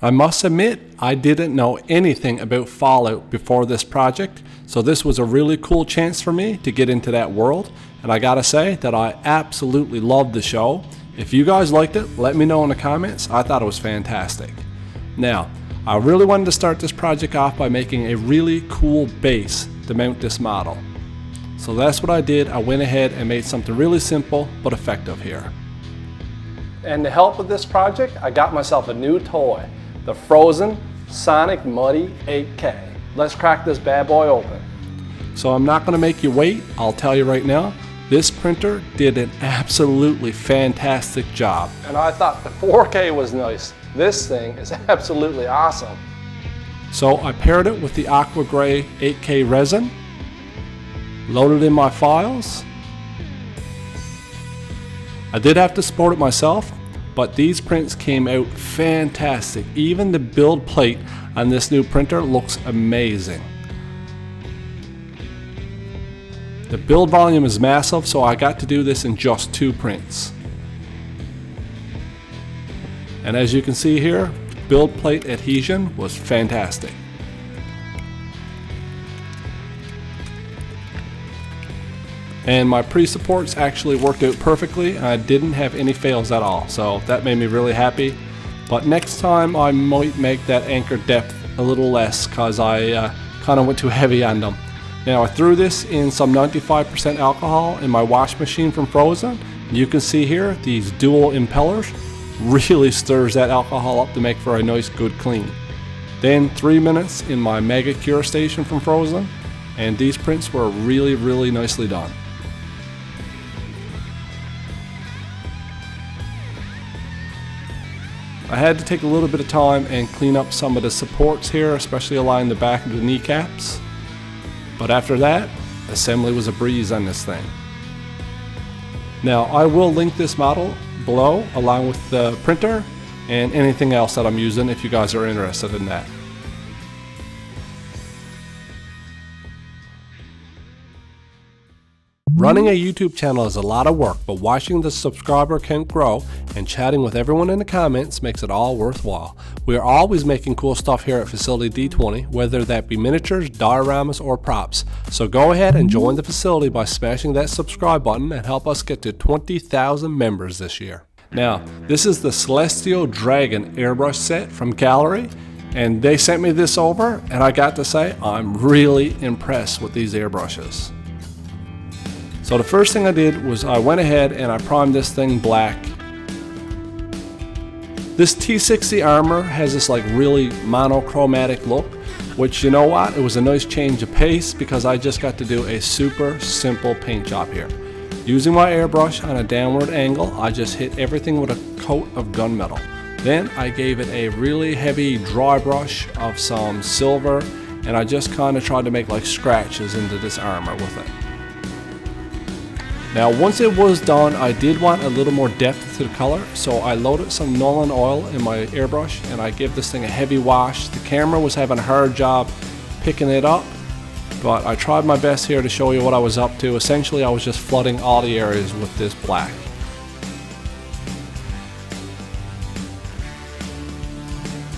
I must admit, I didn't know anything about Fallout before this project, so this was a really cool chance for me to get into that world, and I gotta say that I absolutely loved the show. If you guys liked it, let me know in the comments. I thought it was fantastic. Now, I really wanted to start this project off by making a really cool base to mount this model. So that's what I did. I went ahead and made something really simple but effective here. And to help with this project, I got myself a new toy, the Frozen Sonic Muddy 8K. Let's crack this bad boy open. So I'm not going to make you wait. I'll tell you right now, this printer did an absolutely fantastic job. And I thought the 4K was nice. This thing is absolutely awesome. So I paired it with the Aqua Gray 8K resin, loaded in my files. I did have to support it myself, but these prints came out fantastic. Even the build plate on this new printer looks amazing. The build volume is massive, so I got to do this in just 2 prints. And as you can see here, build plate adhesion was fantastic. And my pre-supports actually worked out perfectly. I didn't have any fails at all, so that made me really happy. But next time I might make that anchor depth a little less, because I kind of went too heavy on them. Now I threw this in some 95% alcohol in my wash machine from Frozen. You can see here these dual impellers really stirs that alcohol up to make for a nice good clean. Then 3 minutes in my Mega Cure station from Frozen, and these prints were really nicely done. I had to take a little bit of time and clean up some of the supports here, especially along the back of the kneecaps. But after that, assembly was a breeze on this thing. Now I will link this model below along with the printer and anything else that I'm using if you guys are interested in that. Running a YouTube channel is a lot of work, but watching the subscriber count grow and chatting with everyone in the comments makes it all worthwhile. We are always making cool stuff here at Facility D20, whether that be miniatures, dioramas, or props. So go ahead and join the facility by smashing that subscribe button and help us get to 20,000 members this year. Now, this is the Celestial Dragon airbrush set from Gallery, and they sent me this over, and I got to say, I'm really impressed with these airbrushes. So the first thing I did was I went ahead and I primed this thing black. This T-60 Armour has this like really monochromatic look, which, you know what, it was a nice change of pace because I just got to do a super simple paint job here. Using my airbrush on a downward angle, I just hit everything with a coat of gunmetal. Then I gave it a really heavy dry brush of some silver, and I just kind of tried to make like scratches into this armor with it. Now once it was done, I did want a little more depth to the color, so I loaded some Nolan oil in my airbrush and I gave this thing a heavy wash. The camera was having a hard job picking it up, but I tried my best here to show you what I was up to. Essentially I was just flooding all the areas with this black.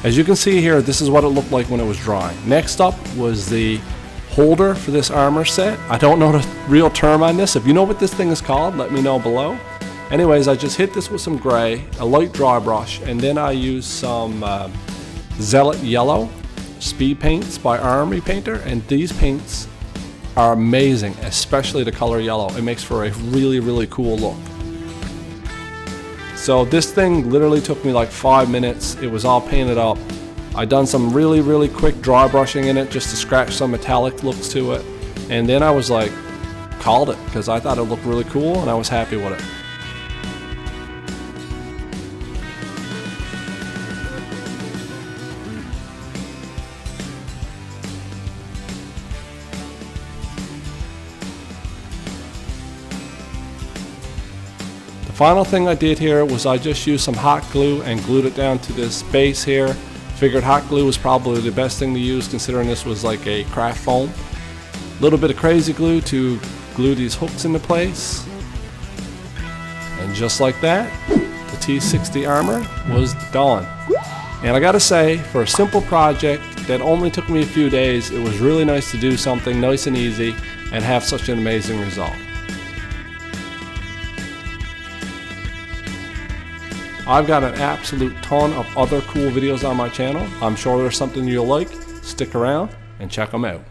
As you can see here, this is what it looked like when it was drying. Next up was the holder for this armor set. I don't know the real term on this. If you know what this thing is called, let me know below. Anyways, I just hit this with some gray, a light dry brush, and then I used some Zealot Yellow speed paints by Armour Painter, and these paints are amazing, especially the color yellow. It makes for a really cool look. So this thing literally took me like 5 minutes. It was all painted up. I done some really quick dry brushing in it just to scratch some metallic looks to it, and then I was like, called it, because I thought it looked really cool and I was happy with it. The final thing I did here was I just used some hot glue and glued it down to this base here. Figured hot glue was probably the best thing to use considering this was like a craft foam. A little bit of crazy glue to glue these hooks into place. And just like that, the T-60 Armour was done. And I gotta say, for a simple project that only took me a few days, it was really nice to do something nice and easy and have such an amazing result. I've got an absolute ton of other cool videos on my channel. I'm sure there's something you'll like. Stick around and check them out.